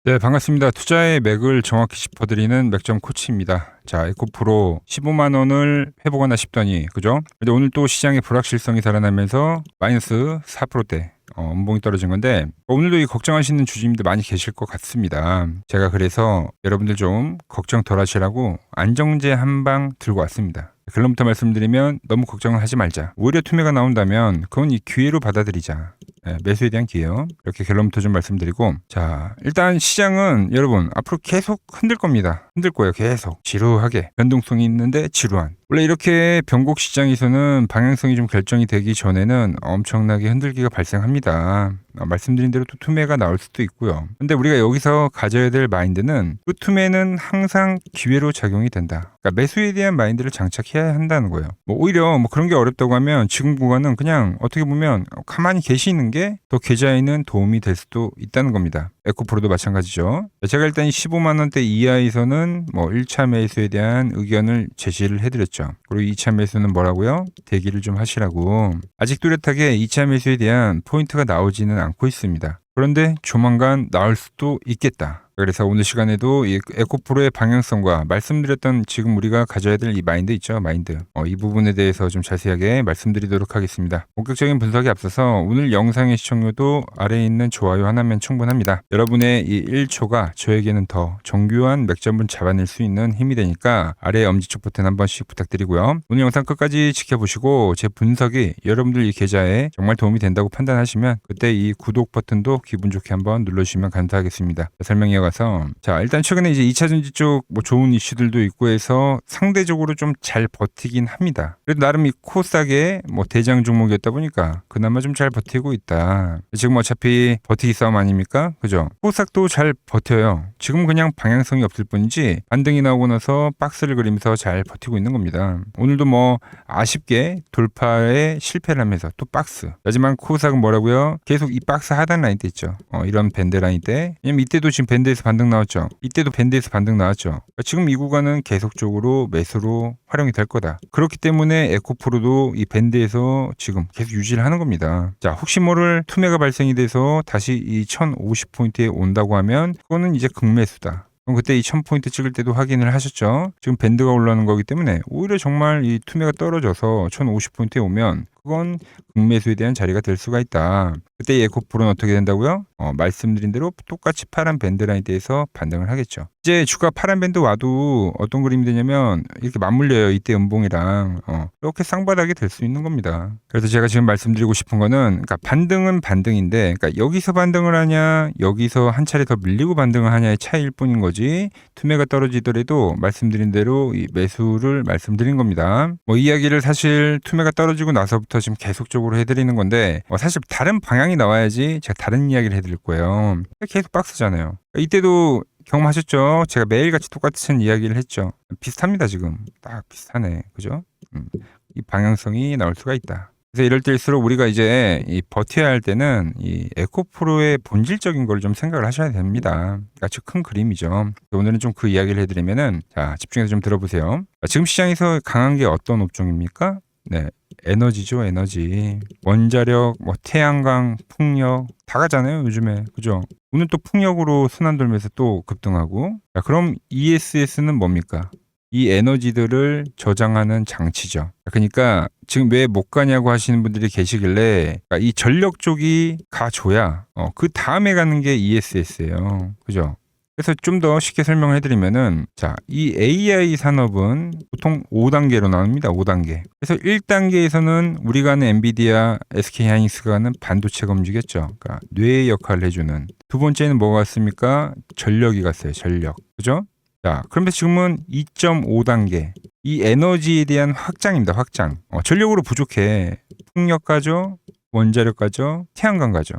네, 반갑습니다. 투자의 맥을 정확히 짚어드리는 맥점 코치입니다. 자, 에코프로 15만 원을 회복하나 싶더니, 그죠? 근데 오늘 또 시장의 불확실성이 살아나면서 마이너스 4%대 음봉이 떨어진 건데, 오늘도 이 걱정하시는 주주님들 많이 계실 것 같습니다. 제가 그래서 여러분들 좀 걱정 덜 하시라고 안정제 한 방 들고 왔습니다. 결론부터 말씀드리면 너무 걱정을 하지 말자. 오히려 투매가 나온다면 그건 이 기회로 받아들이자. 매수에 대한 기회요. 이렇게 결론부터 좀 말씀드리고, 자, 일단 시장은 여러분 앞으로 계속 흔들 겁니다. 흔들 거예요. 계속 지루하게 변동성이 있는데 지루한. 원래 이렇게 변곡 시장에서는 방향성이 좀 결정이 되기 전에는 엄청나게 흔들기가 발생합니다. 말씀드린 대로 또 투매가 나올 수도 있고요. 근데 우리가 여기서 가져야 될 마인드는 그 투매는 항상 기회로 작용이 된다. 그러니까 매수에 대한 마인드를 장착해야 한다는 거예요. 오히려 그런 게 어렵다고 하면 지금 구간은 그냥 어떻게 보면 가만히 계시는 게 더 계좌에는 도움이 될 수도 있다는 겁니다. 에코프로도 마찬가지죠. 제가 일단 15만 원대 이하에서는 1차 매수에 대한 의견을 제시를 해드렸죠. 그리고 2차 매수는 뭐라고요? 대기를 좀 하시라고. 아직 뚜렷하게 2차 매수에 대한 포인트가 나오지는 않고 있습니다. 그런데 조만간 나올 수도 있겠다. 그래서 오늘 시간에도 이 에코프로의 방향성과 말씀드렸던 지금 우리가 가져야 될 이 마인드 있죠. 마인드. 이 부분에 대해서 좀 자세하게 말씀드리도록 하겠습니다. 본격적인 분석에 앞서서 오늘 영상의 시청료도 아래에 있는 좋아요 하나면 충분합니다. 여러분의 이 1초가 저에게는 더 정교한 맥점을 잡아낼 수 있는 힘이 되니까 아래 엄지척 버튼 한 번씩 부탁드리고요. 오늘 영상 끝까지 지켜보시고 제 분석이 여러분들 이 계좌에 정말 도움이 된다고 판단하시면 그때 이 구독 버튼도 기분 좋게 한번 눌러주시면 감사하겠습니다. 설명 이어가서 자, 일단 최근에 이제 2차전지 쪽 좋은 이슈들도 있고 해서 상대적으로 좀 잘 버티긴 합니다. 그래도 나름 이 코스닥의 대장 종목이었다 보니까 그나마 좀 잘 버티고 있다. 지금 어차피 버티기 싸움 아닙니까? 그죠? 코스닥도 잘 버텨요. 지금 그냥 방향성이 없을 뿐이지 반등이 나오고 나서 박스를 그리면서 잘 버티고 있는 겁니다. 오늘도 아쉽게 돌파에 실패를 하면서 또 박스. 하지만 코스닥은 뭐라고요? 계속 이 박스 하단 라인 때 있죠. 이런 밴드 라인 때. 왜냐면 이때도 지금 밴드에서 반등 나왔죠. 이때도 밴드에서 반등 나왔죠. 지금 이 구간은 계속적으로 매수로 활용이 될 거다. 그렇기 때문에 에코프로도 이 밴드에서 지금 계속 유지를 하는 겁니다. 자, 혹시 모를 투매가 발생이 돼서 다시 이 1050포인트에 온다고 하면 그거는 이제 극매수다. 그럼 그때 이 1000포인트 찍을 때도 확인을 하셨죠. 지금 밴드가 올라오는 거기 때문에 오히려 정말 이 투매가 떨어져서 1050포인트에 오면 그건 극매수에 대한 자리가 될 수가 있다. 그때 이 에코프로는 어떻게 된다고요? 말씀드린 대로 똑같이 파란 밴드 라인에 대해서 반등을 하겠죠. 이제 주가 파란 밴드 와도 어떤 그림이 되냐면 이렇게 맞물려요. 이때 음봉이랑 이렇게 쌍바닥이 될 수 있는 겁니다. 그래서 제가 지금 말씀드리고 싶은 거는 그러니까 반등은 반등인데 그러니까 여기서 반등을 하냐 여기서 한 차례 더 밀리고 반등을 하냐의 차이일 뿐인 거지 투매가 떨어지더라도 말씀드린 대로 이 매수를 말씀드린 겁니다. 이야기를 사실 투매가 떨어지고 나서부터 지금 계속적으로 해드리는 건데 사실 다른 방향이 나와야지 제가 다른 이야기를 해드릴 거예요. 계속 박스잖아요. 이때도 경험하셨죠? 제가 매일같이 똑같은 이야기를 했죠. 비슷합니다. 지금 딱 비슷하네. 그죠? 이 방향성이 나올 수가 있다. 그래서 이럴 때일수록 우리가 이제 이 버텨야 할 때는 이 에코프로의 본질적인 걸 좀 생각을 하셔야 됩니다. 아주 큰 그림이죠. 오늘은 좀 그 이야기를 해드리면은 자, 집중해서 좀 들어보세요. 지금 시장에서 강한 게 어떤 업종입니까? 네, 에너지죠, 에너지. 원자력, 태양광, 풍력 다 가잖아요, 요즘에. 그죠? 오늘 또 풍력으로 순환 돌면서 또 급등하고. 자, 그럼 ESS는 뭡니까? 이 에너지들을 저장하는 장치죠. 그러니까 지금 왜 못 가냐고 하시는 분들이 계시길래 그러니까 이 전력 쪽이 가줘야 그 다음에 가는 게 ESS예요. 그죠? 그래서 좀 더 쉽게 설명을 해드리면은 자, 이 AI 산업은 보통 5단계로 나옵니다. 5단계. 그래서 1단계에서는 우리가 아는 엔비디아, SK하이닉스가 하는 반도체가 움직였죠. 그러니까 뇌의 역할을 해주는. 두 번째는 뭐가 갔습니까? 전력이 갔어요. 전력. 그죠? 자, 그런데 지금은 2.5단계. 이 에너지에 대한 확장입니다. 확장. 전력으로 부족해. 풍력 가죠? 원자력 가죠? 태양광 가죠?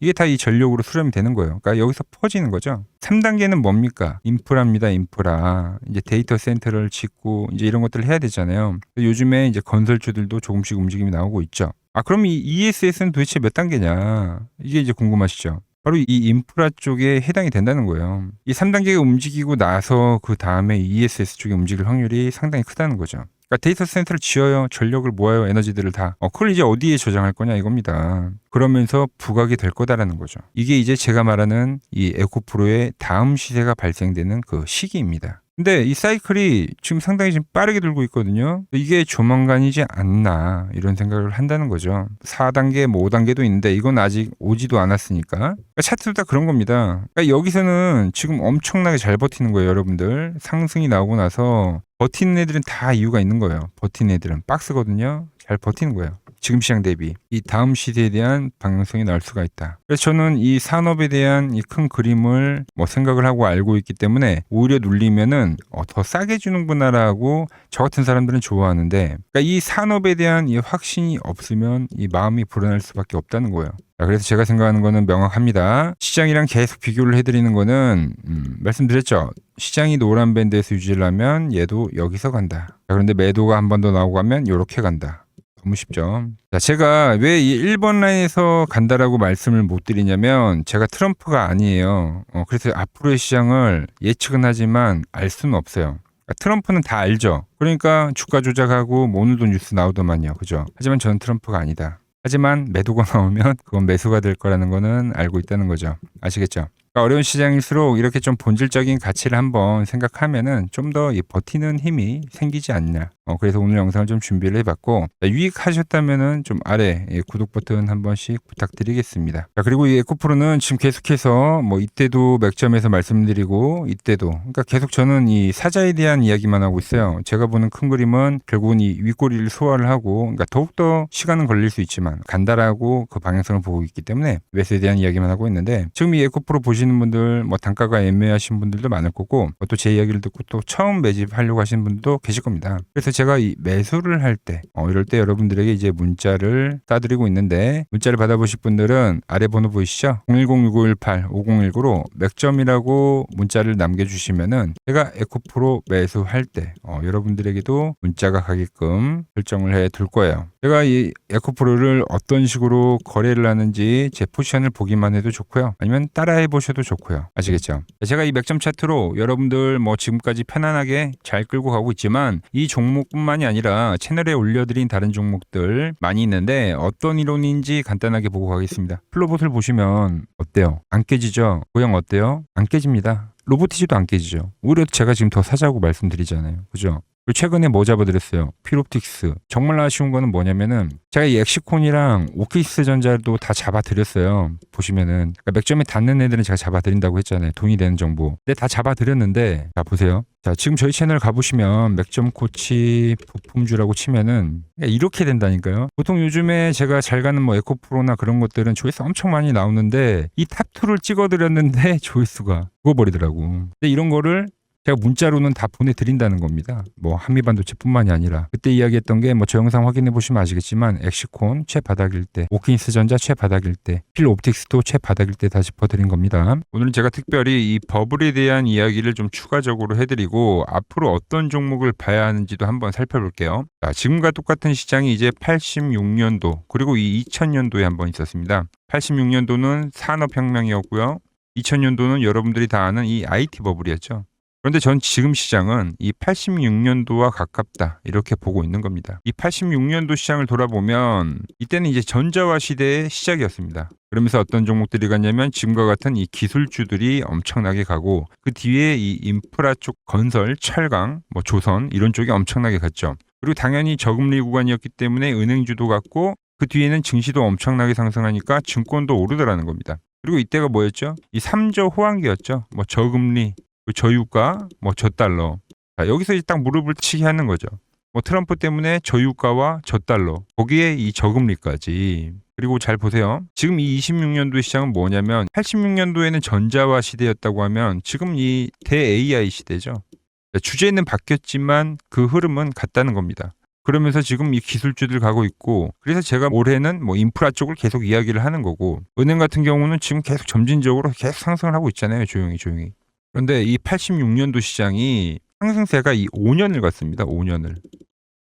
이게 다 이 전력으로 수렴이 되는 거예요. 그러니까 여기서 퍼지는 거죠. 3단계는 뭡니까? 인프라입니다. 인프라. 이제 데이터 센터를 짓고 이제 이런 것들을 해야 되잖아요. 요즘에 이제 건설주들도 조금씩 움직임이 나오고 있죠. 그럼 이 ESS는 도대체 몇 단계냐? 이게 이제 궁금하시죠? 바로 이 인프라 쪽에 해당이 된다는 거예요. 이 3단계가 움직이고 나서 그 다음에 ESS 쪽에 움직일 확률이 상당히 크다는 거죠. 그러니까 데이터 센터를 지어요. 전력을 모아요. 에너지들을 다. 그걸 이제 어디에 저장할 거냐 이겁니다. 그러면서 부각이 될 거다라는 거죠. 이게 이제 제가 말하는 이 에코프로의 다음 시세가 발생되는 그 시기입니다. 근데 이 사이클이 지금 상당히 지금 빠르게 돌고 있거든요. 이게 조만간이지 않나 이런 생각을 한다는 거죠. 4단계, 뭐 5단계도 있는데 이건 아직 오지도 않았으니까. 그러니까 차트도 다 그런 겁니다. 그러니까 여기서는 지금 엄청나게 잘 버티는 거예요, 여러분들. 상승이 나오고 나서 버티는 애들은 다 이유가 있는 거예요. 버티는 애들은 박스거든요. 잘 버티는 거예요. 지금 시장 대비 이 다음 시대에 대한 방향성이 나올 수가 있다. 그래서 저는 이 산업에 대한 이 큰 그림을 뭐 생각을 하고 알고 있기 때문에 오히려 눌리면은 더 싸게 주는구나라고 저 같은 사람들은 좋아하는데, 그러니까 이 산업에 대한 이 확신이 없으면 이 마음이 불안할 수밖에 없다는 거예요. 그래서 제가 생각하는 거는 명확합니다. 시장이랑 계속 비교를 해드리는 거는 말씀드렸죠. 시장이 노란 밴드에서 유지하려면 얘도 여기서 간다. 그런데 매도가 한 번 더 나오고 가면 이렇게 간다. 너무 쉽죠. 자, 제가 왜 이 1번 라인에서 간다라고 말씀을 못 드리냐면 제가 트럼프가 아니에요. 그래서 앞으로의 시장을 예측은 하지만 알 수는 없어요. 트럼프는 다 알죠. 그러니까 주가 조작하고 뭐 오늘도 뉴스 나오더만요. 그죠? 하지만 저는 트럼프가 아니다. 하지만 매도가 나오면 그건 매수가 될 거라는 거는 알고 있다는 거죠. 아시겠죠? 그러니까 어려운 시장일수록 이렇게 좀 본질적인 가치를 한번 생각하면은 좀 더 버티는 힘이 생기지 않냐. 그래서 오늘 영상을 좀 준비를 해봤고, 유익하셨다면은 좀 아래 구독 버튼 한 번씩 부탁드리겠습니다. 자, 그리고 이 에코프로는 지금 계속해서 뭐 이때도 맥점에서 말씀드리고 이때도, 그러니까 계속 저는 이 사자에 대한 이야기만 하고 있어요. 제가 보는 큰 그림은 결국은 이 윗꼬리를 소화를 하고, 그러니까 더욱더 시간은 걸릴 수 있지만 간다라고 그 방향성을 보고 있기 때문에 매수에 대한 이야기만 하고 있는데, 지금 이 에코프로 보시는 분들 뭐 단가가 애매하신 분들도 많을 거고, 또 제 이야기를 듣고 또 처음 매집하려고 하시는 분들도 계실 겁니다. 그래서 제가 이 매수를 할 때 이럴 때 여러분들에게 이제 문자를 쏴드리고 있는데, 문자를 받아보실 분들은 아래 번호 보이시죠? 010-6518-5019로 맥점이라고 문자를 남겨주시면은 제가 에코프로 매수할 때 여러분들에게도 문자가 가게끔 결정을 해 둘 거예요. 제가 이 에코프로를 어떤 식으로 거래를 하는지 제 포지션을 보기만 해도 좋고요. 아니면 따라해 보셔도 좋고요. 아시겠죠? 제가 이 맥점 차트로 여러분들 뭐 지금까지 편안하게 잘 끌고 가고 있지만 이 종목뿐만이 아니라 채널에 올려드린 다른 종목들 많이 있는데 어떤 이론인지 간단하게 보고 가겠습니다. 플로봇을 보시면 어때요? 안 깨지죠? 모양 어때요? 안 깨집니다. 로보티지도 안 깨지죠. 오히려 제가 지금 더 사자고 말씀드리잖아요. 그죠? 최근에 뭐 잡아드렸어요? 필옵틱스. 정말 아쉬운 거는 뭐냐면은 제가 이 엑시콘이랑 오키스 전자도 다 잡아드렸어요. 보시면은 그러니까 맥점에 닿는 애들은 제가 잡아드린다고 했잖아요. 돈이 되는 정보. 근데 다 잡아드렸는데, 자 보세요. 자 지금 저희 채널 가보시면 맥점 코치 부품주라고 치면은 이렇게 된다니까요. 보통 요즘에 제가 잘 가는 뭐 에코프로나 그런 것들은 조회수 엄청 많이 나오는데 이 탑2를 찍어드렸는데 조회수가 죽어버리더라고. 근데 이런 거를 제가 문자로는 다 보내드린다는 겁니다. 뭐 한미반도체뿐만이 아니라 그때 이야기했던 게 뭐 저 영상 확인해 보시면 아시겠지만 엑시콘 최바닥일 때, 오킨스 전자 최바닥일 때, 필옵틱스도 최바닥일 때 다 짚어드린 겁니다. 오늘은 제가 특별히 이 버블에 대한 이야기를 좀 추가적으로 해드리고 앞으로 어떤 종목을 봐야 하는지도 한번 살펴볼게요. 자, 지금과 똑같은 시장이 이제 86년도 그리고 이 2000년도에 한번 있었습니다. 86년도는 산업혁명이었고요. 2000년도는 여러분들이 다 아는 이 IT 버블이었죠. 그런데 전 지금 시장은 이 86년도와 가깝다 이렇게 보고 있는 겁니다. 이 86년도 시장을 돌아보면 이때는 이제 전자화 시대의 시작이었습니다. 그러면서 어떤 종목들이 갔냐면 지금과 같은 이 기술주들이 엄청나게 가고 그 뒤에 이 인프라 쪽 건설, 철강, 뭐 조선 이런 쪽이 엄청나게 갔죠. 그리고 당연히 저금리 구간이었기 때문에 은행주도 갔고 그 뒤에는 증시도 엄청나게 상승하니까 증권도 오르더라는 겁니다. 그리고 이때가 뭐였죠? 이 3조 호황기였죠. 뭐 저금리, 저유가, 뭐 저달러. 자, 여기서 이제 딱 무릎을 치게 하는 거죠. 뭐 트럼프 때문에 저유가와 저달러, 거기에 이 저금리까지. 그리고 잘 보세요. 지금 이 26년도의 시장은 뭐냐면 86년도에는 전자화 시대였다고 하면 지금 이 대 AI 시대죠. 주제는 바뀌었지만 그 흐름은 같다는 겁니다. 그러면서 지금 이 기술주들 가고 있고, 그래서 제가 올해는 뭐 인프라 쪽을 계속 이야기를 하는 거고, 은행 같은 경우는 지금 계속 점진적으로 계속 상승을 하고 있잖아요. 조용히. 그런데 이 86년도 시장이 상승세가 이 5년을 갔습니다. 5년을.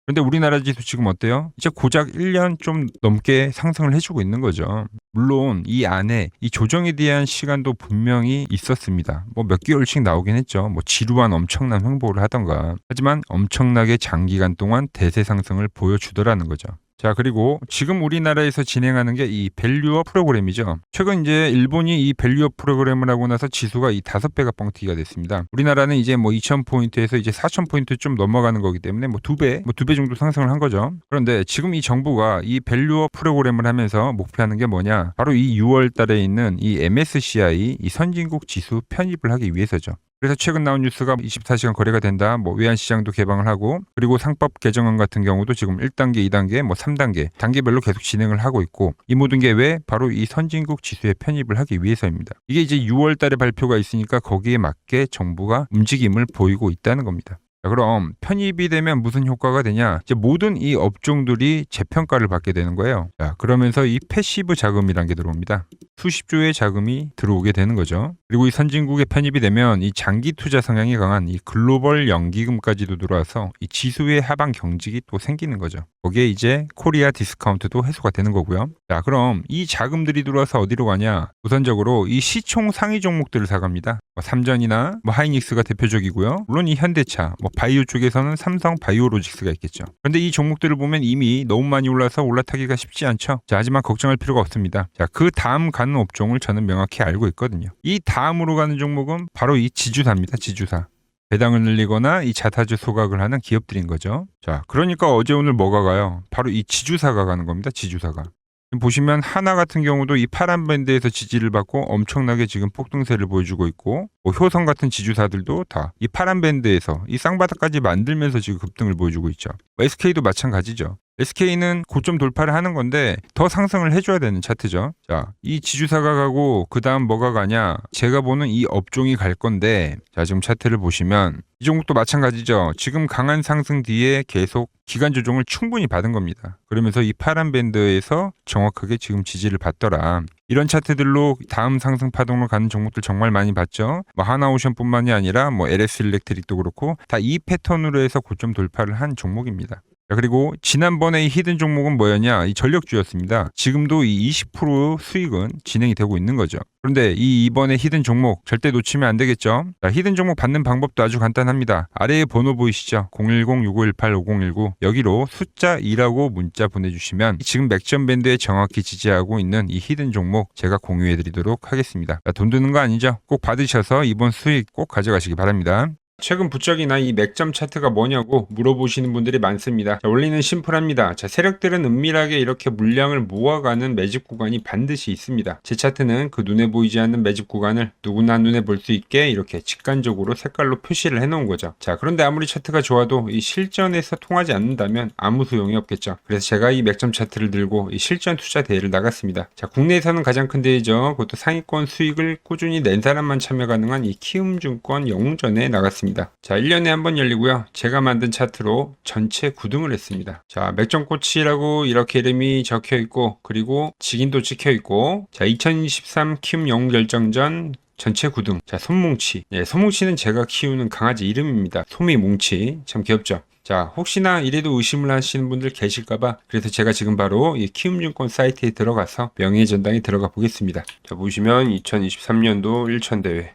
그런데 우리나라 지수 지금 어때요? 이제 고작 1년 좀 넘게 상승을 해주고 있는 거죠. 물론 이 안에 이 조정에 대한 시간도 분명히 있었습니다. 뭐 몇 개월씩 나오긴 했죠. 뭐 지루한 엄청난 횡보를 하던가. 하지만 엄청나게 장기간 동안 대세 상승을 보여주더라는 거죠. 자, 그리고 지금 우리나라에서 진행하는 게 이 밸류업 프로그램이죠. 최근 이제 일본이 이 밸류업 프로그램을 하고 나서 지수가 이 5배가 뻥튀기가 됐습니다. 우리나라는 이제 뭐 2,000포인트에서 이제 4,000포인트 좀 넘어가는 거기 때문에 뭐 2배 정도 상승을 한 거죠. 그런데 지금 이 정부가 이 밸류업 프로그램을 하면서 목표하는 게 뭐냐? 바로 이 6월 달에 있는 이 MSCI 이 선진국 지수 편입을 하기 위해서죠. 그래서 최근 나온 뉴스가 24시간 거래가 된다. 뭐 외환시장도 개방을 하고 그리고 상법 개정안 같은 경우도 지금 1단계, 2단계, 뭐 3단계 단계별로 계속 진행을 하고 있고 이 모든 게 왜? 바로 이 선진국 지수에 편입을 하기 위해서입니다. 이게 이제 6월 달에 발표가 있으니까 거기에 맞게 정부가 움직임을 보이고 있다는 겁니다. 자, 그럼 편입이 되면 무슨 효과가 되냐? 이제 모든 이 업종들이 재평가를 받게 되는 거예요. 자, 그러면서 이 패시브 자금이란 게 들어옵니다. 수십조의 자금이 들어오게 되는 거죠. 그리고 이 선진국에 편입이 되면 이 장기 투자 성향이 강한 이 글로벌 연기금까지도 들어와서 이 지수의 하방 경직이 또 생기는 거죠. 거기에 이제 코리아 디스카운트도 해소가 되는 거고요. 자, 그럼 이 자금들이 들어와서 어디로 가냐? 우선적으로 이 시총 상위 종목들을 사갑니다. 뭐 삼전이나 뭐 하이닉스가 대표적이고요. 물론 이 현대차, 뭐 바이오 쪽에서는 삼성 바이오로직스가 있겠죠. 그런데 이 종목들을 보면 이미 너무 많이 올라서 올라타기가 쉽지 않죠. 자, 하지만 걱정할 필요가 없습니다. 자, 그 다음 가는 업종을 저는 명확히 알고 있거든요. 이 다음으로 가는 종목은 바로 이 지주사입니다. 지주사. 배당을 늘리거나 이 자타주 소각을 하는 기업들인 거죠. 자, 그러니까 어제 오늘 뭐가 가요? 바로 이 지주사가 가는 겁니다. 지주사가. 보시면 하나 같은 경우도 이 파란 밴드에서 지지를 받고 엄청나게 지금 폭등세를 보여주고 있고 뭐 효성 같은 지주사들도 다 이 파란 밴드에서 이 쌍바닥까지 만들면서 지금 급등을 보여주고 있죠. SK도 마찬가지죠. SK는 고점 돌파를 하는 건데 더 상승을 해줘야 되는 차트죠. 자, 이 지주사가 가고 그 다음 뭐가 가냐? 제가 보는 이 업종이 갈 건데 자, 지금 차트를 보시면 이 종목도 마찬가지죠. 지금 강한 상승 뒤에 계속 기간 조정을 충분히 받은 겁니다. 그러면서 이 파란 밴드에서 정확하게 지금 지지를 받더라. 이런 차트들로 다음 상승 파동으로 가는 종목들 정말 많이 봤죠. 뭐 하나오션뿐만이 아니라 뭐 LS 일렉트릭도 그렇고 다 이 패턴으로 해서 고점 돌파를 한 종목입니다. 그리고 지난번에 이 히든 종목은 뭐였냐? 이 전력주였습니다. 지금도 이 20% 수익은 진행이 되고 있는 거죠. 그런데 이번에 히든 종목 절대 놓치면 안 되겠죠? 자, 히든 종목 받는 방법도 아주 간단합니다. 아래에 번호 보이시죠? 010-6518-5019 여기로 숫자 2라고 문자 보내주시면 지금 맥점 밴드에 정확히 지지하고 있는 이 히든 종목 제가 공유해드리도록 하겠습니다. 자, 돈 드는 거 아니죠? 꼭 받으셔서 이번 수익 꼭 가져가시기 바랍니다. 최근 부쩍이나 이 맥점 차트가 뭐냐고 물어보시는 분들이 많습니다. 자, 원리는 심플합니다. 자, 세력들은 은밀하게 이렇게 물량을 모아가는 매집 구간이 반드시 있습니다. 제 차트는 그 눈에 보이지 않는 매집 구간을 누구나 눈에 볼 수 있게 이렇게 직관적으로 색깔로 표시를 해놓은 거죠. 자, 그런데 아무리 차트가 좋아도 이 실전에서 통하지 않는다면 아무 소용이 없겠죠. 그래서 제가 이 맥점 차트를 들고 이 실전 투자 대회를 나갔습니다. 자, 국내에서는 가장 큰 대회죠. 그것도 상위권 수익을 꾸준히 낸 사람만 참여 가능한 이 키움증권 영웅전에 나갔습니다. 자, 1년에 한 번 열리고요. 제가 만든 차트로 전체 9등을 했습니다. 자, 맥점코치라고 이렇게 이름이 적혀 있고 그리고 직인도 찍혀 있고 자, 2023 키움 영웅 결정전 전체 9등. 자, 손뭉치. 예, 손뭉치는 제가 키우는 강아지 이름입니다. 소미뭉치. 참 귀엽죠? 자, 혹시나 이래도 의심을 하시는 분들 계실까봐 그래서 제가 지금 바로 이 키움증권 사이트에 들어가서 명예의 전당에 들어가 보겠습니다. 자, 보시면 2023년도 1천대회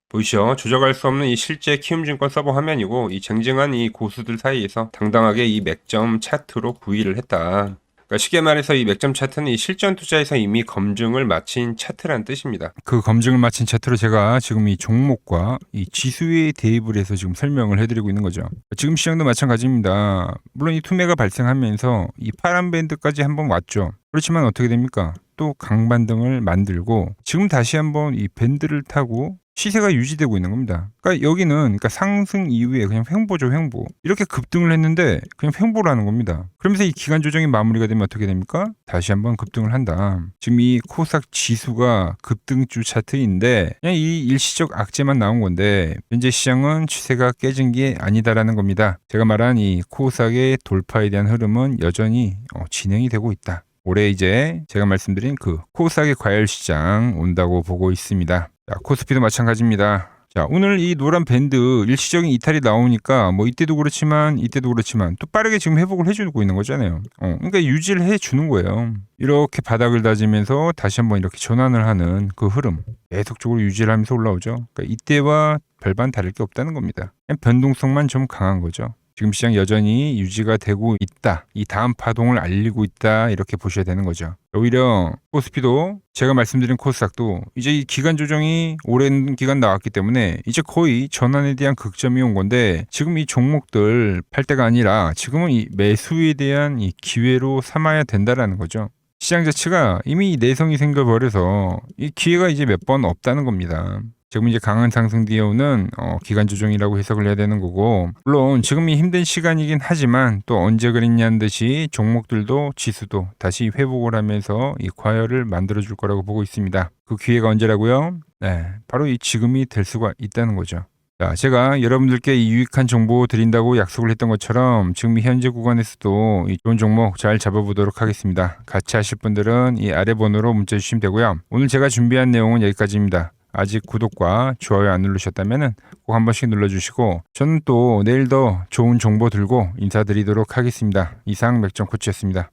보이시죠? 조작할 수 없는 이 실제 키움증권 서버 화면이고 이 쟁쟁한 이 고수들 사이에서 당당하게 이 맥점 차트로 구의를 했다. 그러니까 쉽게 말해서 이 맥점 차트는 이 실전 투자에서 이미 검증을 마친 차트란 뜻입니다. 그 검증을 마친 차트로 제가 지금 이 종목과 이 지수에 대입을 해서 지금 설명을 해드리고 있는 거죠. 지금 시장도 마찬가지입니다. 물론 이 투매가 발생하면서 이 파란 밴드까지 한번 왔죠. 그렇지만 어떻게 됩니까? 또 강반등을 만들고 지금 다시 한번 이 밴드를 타고 시세가 유지되고 있는 겁니다. 그러니까 여기는 그러니까 상승 이후에 그냥 횡보죠, 횡보. 이렇게 급등을 했는데 그냥 횡보라는 겁니다. 그러면서 이 기간 조정이 마무리가 되면 어떻게 됩니까? 다시 한번 급등을 한다. 지금 이 코스닥 지수가 급등주 차트인데 그냥 이 일시적 악재만 나온 건데 현재 시장은 추세가 깨진 게 아니다라는 겁니다. 제가 말한 이 코스닥의 돌파에 대한 흐름은 여전히 진행이 되고 있다. 올해 이제 제가 말씀드린 그 코스닥의 과열시장 온다고 보고 있습니다. 자, 코스피도 마찬가지입니다. 자, 오늘 이 노란 밴드 일시적인 이탈이 나오니까 뭐 이때도 그렇지만 또 빠르게 지금 회복을 해주고 있는 거잖아요. 그러니까 유지를 해주는 거예요. 이렇게 바닥을 다지면서 다시 한번 이렇게 전환을 하는 그 흐름 계속적으로 유지를 하면서 올라오죠. 그러니까 이때와 별반 다를 게 없다는 겁니다. 그냥 변동성만 좀 강한 거죠. 지금 시장 여전히 유지가 되고 있다. 이 다음 파동을 알리고 있다. 이렇게 보셔야 되는 거죠. 오히려 코스피도 제가 말씀드린 코스닥도 이제 이 기간 조정이 오랜 기간 나왔기 때문에 이제 거의 전환에 대한 극점이 온 건데 지금 이 종목들 팔 때가 아니라 지금은 이 매수에 대한 이 기회로 삼아야 된다라는 거죠. 시장 자체가 이미 내성이 생겨버려서 이 기회가 이제 몇 번 없다는 겁니다. 지금 이제 강한 상승 뒤에 오는 기간 조정이라고 해석을 해야 되는 거고, 물론 지금이 힘든 시간이긴 하지만 또 언제 그랬냐는 듯이 종목들도 지수도 다시 회복을 하면서 이 과열을 만들어 줄 거라고 보고 있습니다. 그 기회가 언제라고요? 네, 바로 이 지금이 될 수가 있다는 거죠. 자, 제가 여러분들께 이 유익한 정보 드린다고 약속을 했던 것처럼 지금 현재 구간에서도 이 좋은 종목 잘 잡아보도록 하겠습니다. 같이 하실 분들은 이 아래 번호로 문자 주시면 되고요. 오늘 제가 준비한 내용은 여기까지입니다. 아직 구독과 좋아요 안 누르셨다면 꼭 한 번씩 눌러주시고 저는 또 내일 더 좋은 정보 들고 인사드리도록 하겠습니다. 이상 맥정코치였습니다.